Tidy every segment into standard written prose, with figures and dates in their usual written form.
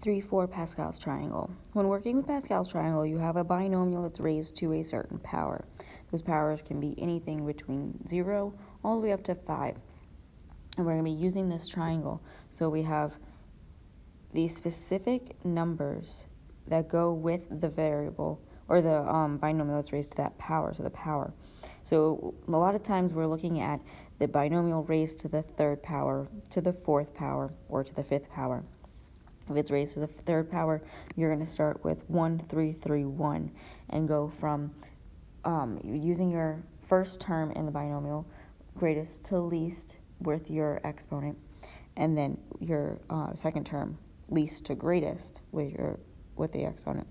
3-4 Pascal's triangle. When working with Pascal's triangle, you have a binomial that's raised to a certain power. Those powers can be anything between 0 all the way up to 5. And we're going to be using this triangle. So we have these specific numbers that go with the variable or the binomial that's raised to that power, so the power. So a lot of times we're looking at the binomial raised to the third power, to the fourth power, or to the fifth power. If it's raised to the third power, you're going to start with 1, 3, 3, 1 and go from using your first term in the binomial, greatest to least with your exponent, and then your second term, least to greatest with the exponent.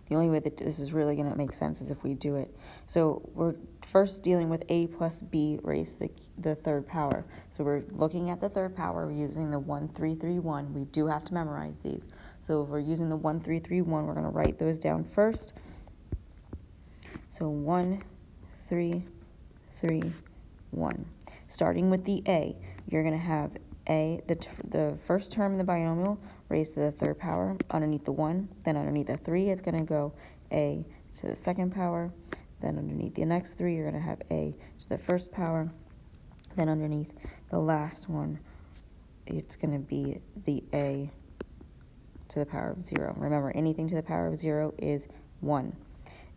The only way that this is really going to make sense is if we do it. So we're first dealing with a plus b raised to the third power. So we're looking at the third power, we're using the 1, 3, 3, 1. We do have to memorize these. So if we're using the 1, 3, 3, 1, we're going to write those down first. So 1, 3, 3, 1. Starting with the a, you're going to have the first term in the binomial raised to the third power underneath the 1. Then underneath the 3, it's going to go a to the second power. Then underneath the next 3, you're going to have a to the first power. Then underneath the last one, it's going to be the a to the power of 0. Remember, anything to the power of 0 is 1.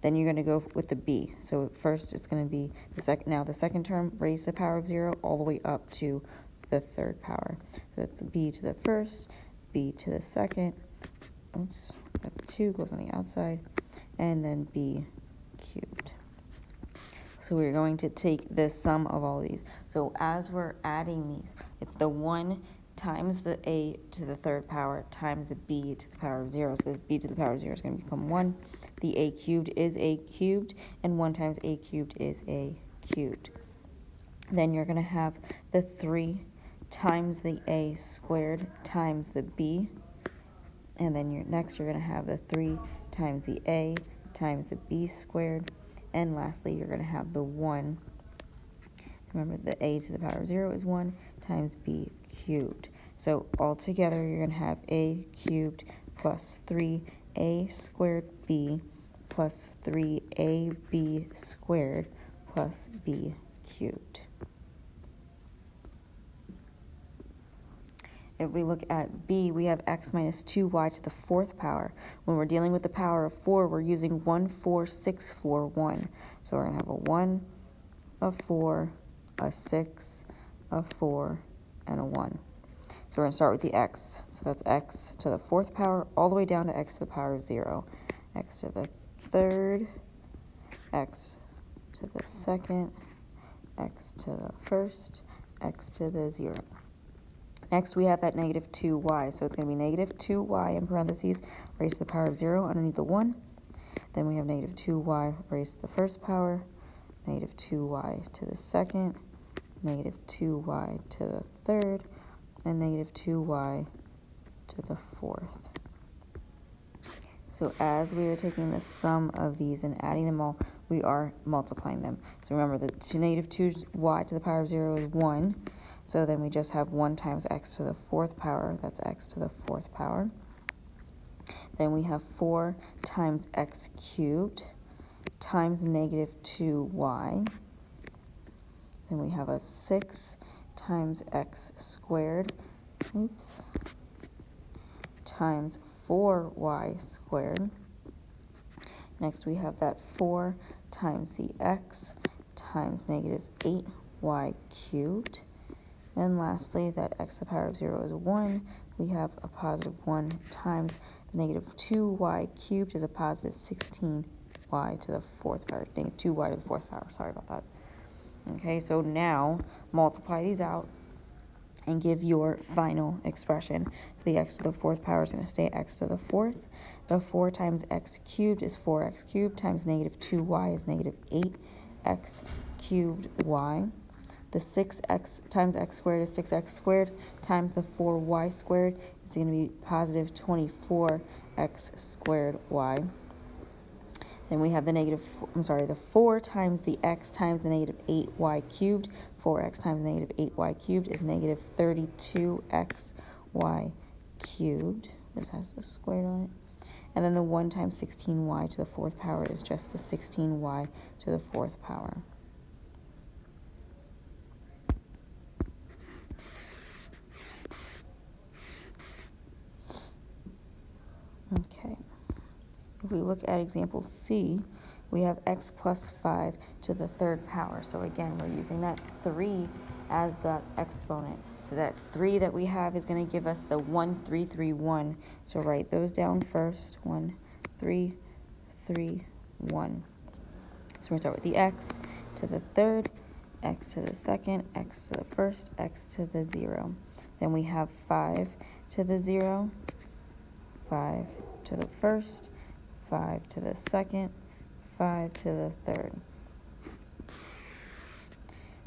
Then you're going to go with the b. So first it's going to be the second term raised to the power of 0 all the way up to the third power. So that's b to the first, b to the second, oops, that 2 goes on the outside, and then b cubed. So we're going to take the sum of all these. So as we're adding these, it's the 1 times the a to the third power times the b to the power of 0. So this b to the power of 0 is going to become 1. The a cubed is a cubed, and 1 times a cubed is a cubed. Then you're going to have the 3 times the a squared times the b. And then next you're going to have the 3 times the a times the b squared. And lastly, you're going to have the 1. Remember, the a to the power of 0 is 1 times b cubed. So altogether, you're going to have a cubed plus 3a squared b plus 3ab squared plus b cubed. If we look at b, we have x minus 2y to the fourth power. When we're dealing with the power of 4, we're using 1, 4, 6, 4, 1. So we're going to have a 1, a 4, a 6, a 4, and a 1. So we're going to start with the x. So that's x to the fourth power all the way down to x to the power of 0. X to the third, x to the second, x to the first, x to the 0. Next, we have that negative 2y. So it's going to be negative 2y in parentheses raised to the power of 0 underneath the 1. Then we have negative 2y raised to the first power, negative 2y to the second, negative 2y to the third, and negative 2y to the fourth. So as we are taking the sum of these and adding them all, we are multiplying them. So remember, the negative 2y to the power of 0 is 1. So then we just have 1 times x to the fourth power. That's x to the fourth power. Then we have 4 times x cubed times negative 2y. Then we have a 6 times x squared, times 4y squared. Next we have that 4 times the x times negative 8y cubed. And lastly, that x to the power of 0 is 1. We have a positive 1 times the negative 2y cubed is a positive 16y to the fourth power. Negative 2y to the fourth power. Sorry about that. Okay, so now multiply these out and give your final expression. So the x to the fourth power is going to stay x to the fourth. The 4 times x cubed is 4x cubed times negative 2y is negative 8x cubed y. The 6x times x squared is 6x squared times the 4y squared is going to be positive 24x squared y. Then we have the 4 times the x times the negative 8y cubed. 4x times negative 8y cubed is negative 32xy cubed. This has the squared on it. And then the 1 times 16y to the 4th power is just the 16y to the 4th power. Okay. If we look at example C, we have x plus 5 to the 3rd power. So again, we're using that 3 as the exponent. So that 3 that we have is going to give us the 1, 3, 3, 1. So write those down first. 1, 3, 3, 1. So we're going to start with the x to the 3rd, x to the 2nd, x to the 1st, x to the 0. Then we have 5 to the 0, 5 to the 1st, 5 to the 2nd, 5 to the 3rd.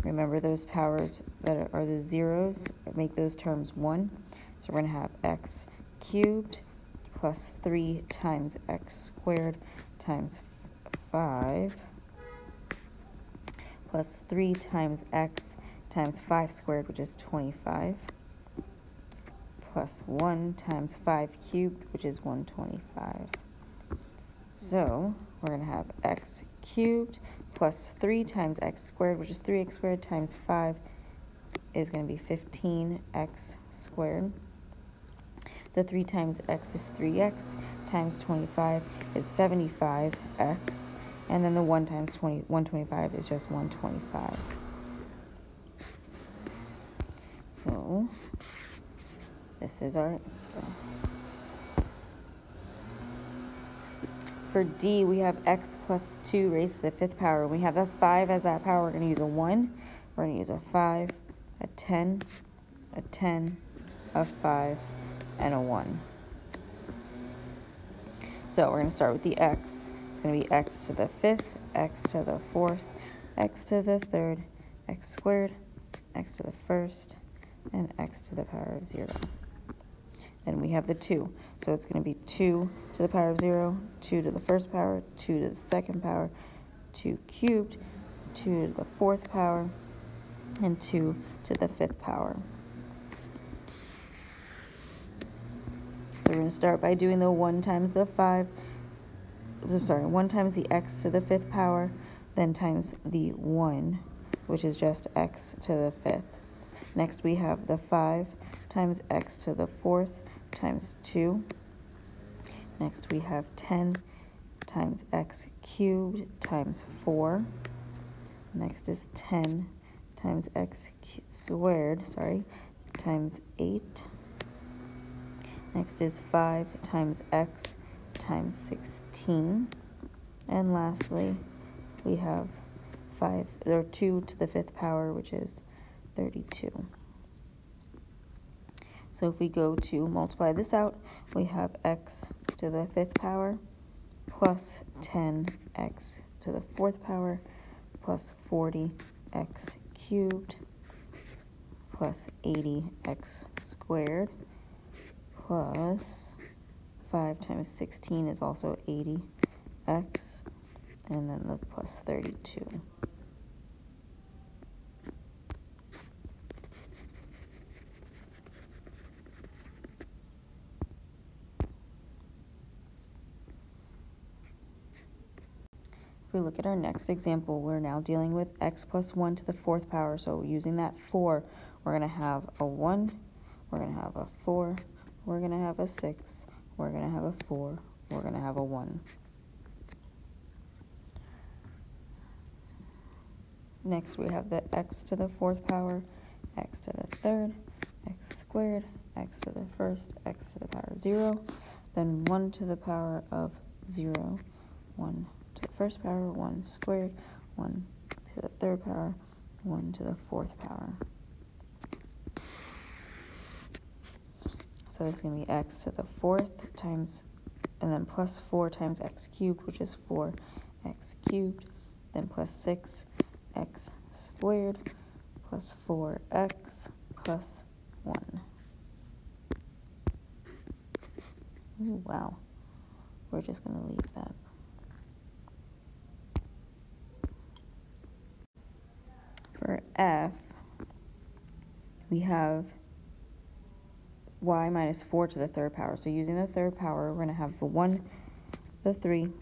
Remember those powers that are the zeros, make those terms 1. So we're going to have x cubed plus 3 times x squared times 5 plus 3 times x times 5 squared, which is 25, plus 1 times 5 cubed, which is 125. So we're going to have x cubed plus 3 times x squared, which is 3x squared, times 5 is going to be 15x squared. The 3 times x is 3x, times 25 is 75x, and then the 1 times 125 is just 125. So this is our answer. For D, we have x plus 2 raised to the 5th power. We have the 5 as that power. We're going to use a 1. We're going to use a 5, a 10, a 10, a 5, and a 1. So we're going to start with the x. It's going to be x to the 5th, x to the 4th, x to the 3rd, x squared, x to the 1st, and x to the power of 0. Then we have the 2. So it's going to be 2 to the power of 0, 2 to the 1st power, 2 to the 2nd power, 2 cubed, 2 to the 4th power, and 2 to the 5th power. So we're going to start by doing the 1 times the 1 times the x to the 5th power, then times the 1, which is just x to the 5th. Next we have the 5 times x to the 4th times 2. Next we have 10 times x cubed times 4. Next is 10 times x squared, times 8. Next is 5 times x times 16. And lastly, we have 2 to the 5th power, which is 32. So if we go to multiply this out, we have x to the 5th power plus 10x to the 4th power plus 40x cubed plus 80x squared plus 5 times 16 is also 80x, and then the plus 32. If we look at our next example, we're now dealing with x plus 1 to the 4th power. So using that 4, we're going to have a 1, we're going to have a 4, we're going to have a 6, we're going to have a 4, we're going to have a 1. Next, we have the x to the 4th power, x to the 3rd, x squared, x to the 1st, x to the power of 0, then 1 to the power of 0, 1 to the 1st power, 1 squared, 1 to the 3rd power, 1 to the 4th power. So it's going to be x to the 4th times, and then plus 4 times x cubed, which is 4x cubed, then plus 6x squared, plus 4x, plus 1. Ooh, wow. We're just going to leave that. For F, we have y minus 4 to the third power. So using the third power, we're going to have the 1, the 3,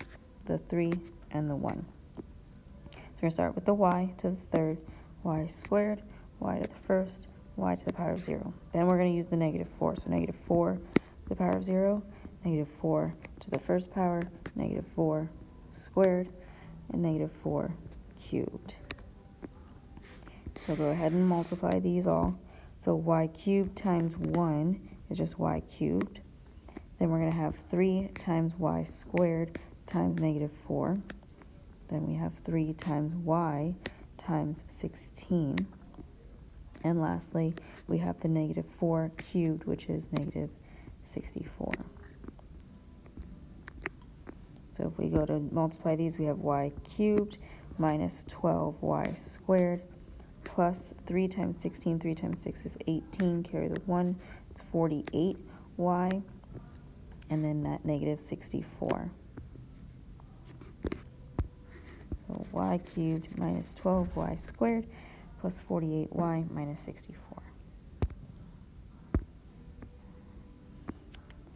and the 1. So we're going to start with the y to the third, y squared, y to the first, y to the power of 0. Then we're going to use the negative 4. So negative 4 to the power of 0, negative 4 to the first power, negative 4 squared, and negative 4 cubed. So go ahead and multiply these all. So y cubed times 1 is just y cubed. Then we're going to have 3 times y squared times negative 4. Then we have 3 times y times 16. And lastly, we have the negative 4 cubed, which is negative 64. So if we go to multiply these, we have y cubed minus 12y squared plus 3 times 16. 3 times 6 is 18. Carry the 1. It's 48y. And then that negative 64. So y cubed minus 12y squared plus 48y minus 64.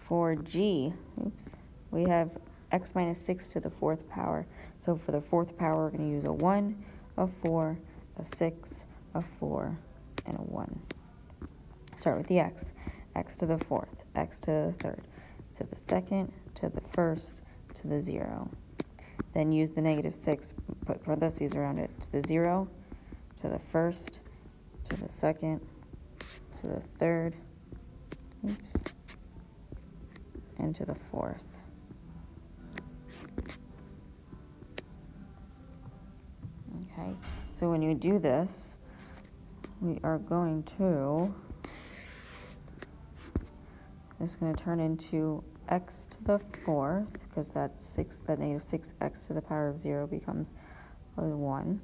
For g, we have x minus 6 to the fourth power. So for the fourth power, we're going to use a 1, a 4, a 6, a 4, and a 1. Start with the x. X to the fourth, x to the third, to the second, to the first, to the 0. Then use the negative 6, put parentheses around it, to the 0, to the first, to the second, to the third, and to the fourth. Okay, so when you do this, we are going to, it's going to turn into x to the fourth, because that negative 6x to the power of 0 becomes a 1.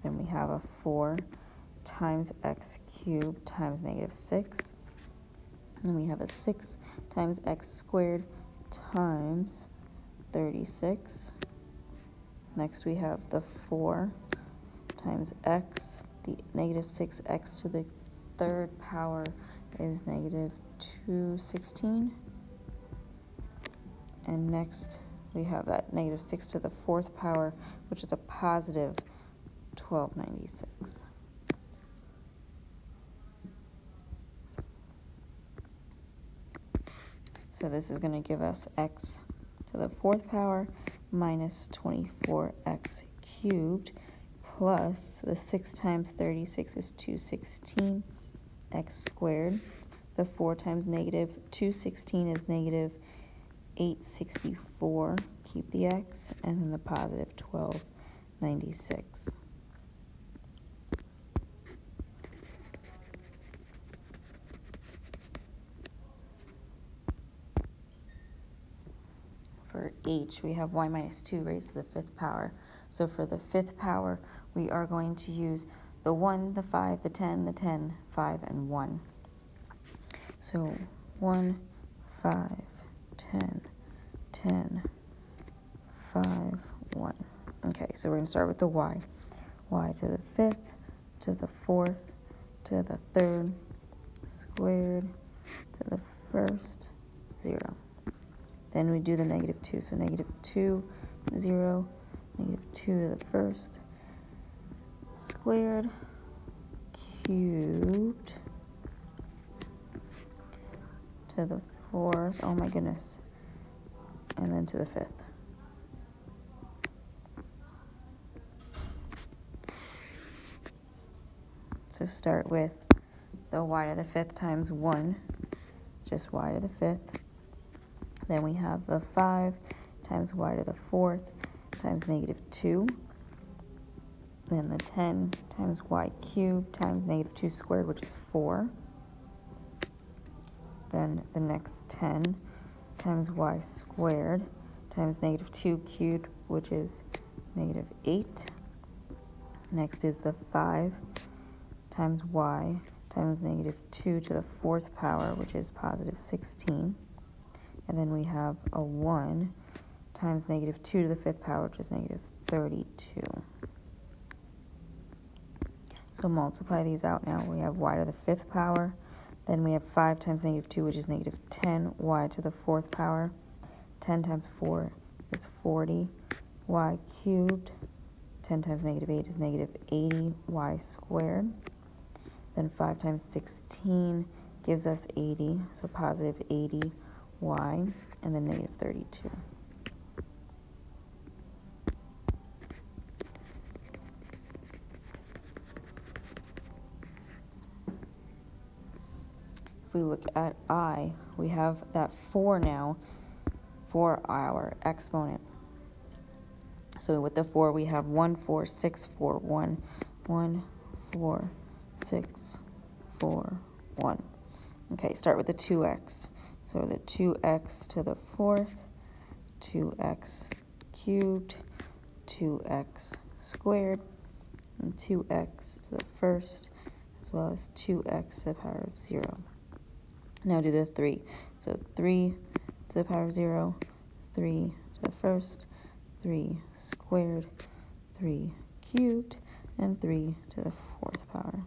Then we have a 4 times x cubed times negative 6. And we have a 6 times x squared times 36. Next we have the 4 times x. The negative 6x to the third power is negative 216. And next we have that negative 6 to the fourth power, which is a positive 1296. So this is going to give us x to the fourth power minus 24x cubed plus the 6 times 36 is 216 x squared. The 4 times negative 216 is negative 864. Keep the x, and then the positive 1296. For h, we have y minus 2 raised to the fifth power. So for the fifth power, we are going to use the 1, the 5, the 10, the 10, 5, and 1. So 1, 5, 10, 10, 5, 1. Okay, so we're going to start with the y. Y to the fifth, to the fourth, to the third, squared, to the first, 0. Then we do the negative 2. So negative 2, 0, negative 2 to the first, squared, cubed, to the fourth, oh my goodness, and then to the fifth. So start with the y to the fifth times 1, just y to the fifth. Then we have the 5 times y to the fourth times negative 2. Then the 10 times y cubed times negative 2 squared, which is 4. Then the next 10 times y squared times negative 2 cubed, which is negative 8. Next is the 5 times y times negative 2 to the fourth power, which is positive 16. And then we have a 1 times negative 2 to the fifth power, which is negative 32. So multiply these out now. We have y to the fifth power Then we have 5 times negative 2, which is negative 10y to the 4th power. 10 times 4 is 40y cubed. 10 times negative 8 is negative 80y squared. Then 5 times 16 gives us 80, so positive 80y, and then negative 32. If we look at I, we have that 4 now for our exponent. So with the 4, we have 1, 4, 6, 4, 1, 1, 4, 6, 4, 1. Okay, start with the 2x. So the 2x to the 4th, 2x cubed, 2x squared, and 2x to the 1st, as well as 2x to the power of 0. Now do the 3. So 3 to the power of 0, 3 to the 1st, 3 squared, 3 cubed, and 3 to the 4th power.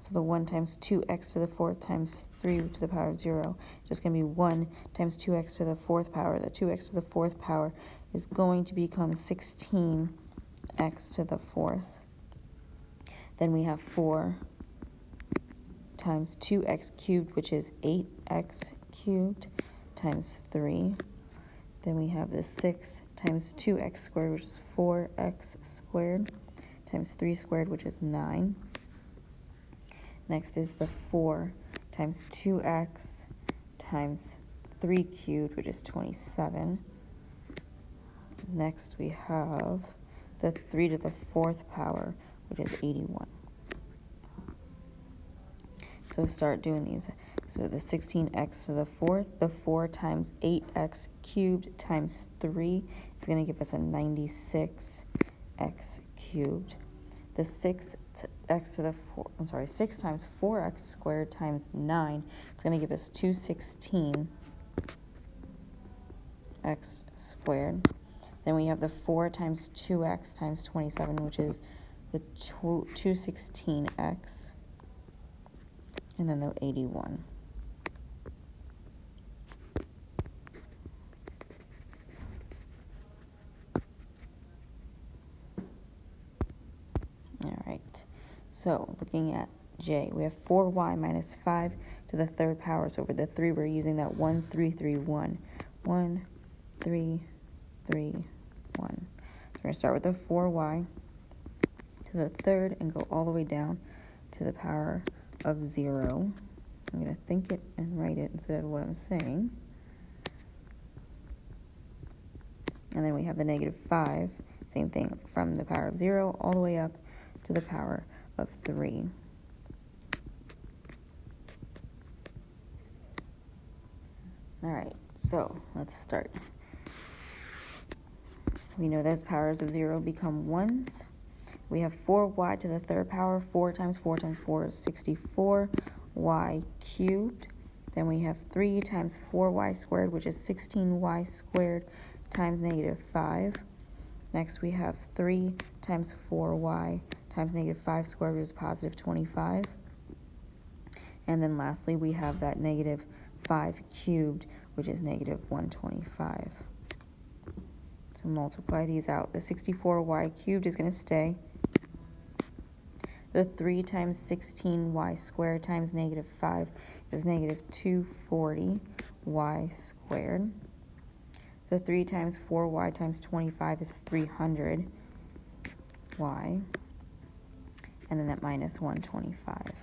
So the 1 times 2x to the 4th times 3 to the power of 0 is just going to be 1 times 2x to the 4th power. The 2x to the 4th power is going to become 16x to the 4th. Then we have 4 times 2x cubed, which is 8x cubed, times 3. Then we have the 6 times 2x squared, which is 4x squared, times 3 squared, which is 9. Next is the 4 times 2x times 3 cubed, which is 27. Next we have the 3 to the 4th power, which is 81. So start doing these. So the 16x to the 4th, the 4 times 8x cubed times 3 is going to give us a 96x cubed. The 6 times 4x squared times 9 is going to give us 216x squared. Then we have the 4 times 2x times 27, which is the 216x. And then the 81. All right. So looking at J, we have 4y minus 5 to the 3rd power. So over the 3, we're using that 1, 3, 3, 1. 1, 3, 3, 1. So we're going to start with the 4y to the 3rd and go all the way down to the power of 0. I'm going to think it and write it instead of what I'm saying. And then we have the negative 5, same thing, from the power of 0 all the way up to the power of 3. All right, so let's start. We know those powers of 0 become 1s. We have 4y to the 3rd power. 4 times 4 times 4 is 64y cubed. Then we have 3 times 4y squared, which is 16y squared times negative 5. Next we have 3 times 4y times negative 5 squared, which is positive 25. And then lastly we have that negative 5 cubed, which is negative 125. So multiply these out. The 64y cubed is going to stay. The 3 times 16y squared times negative 5 is negative 240y squared. The 3 times 4y times 25 is 300y. And then that minus 125.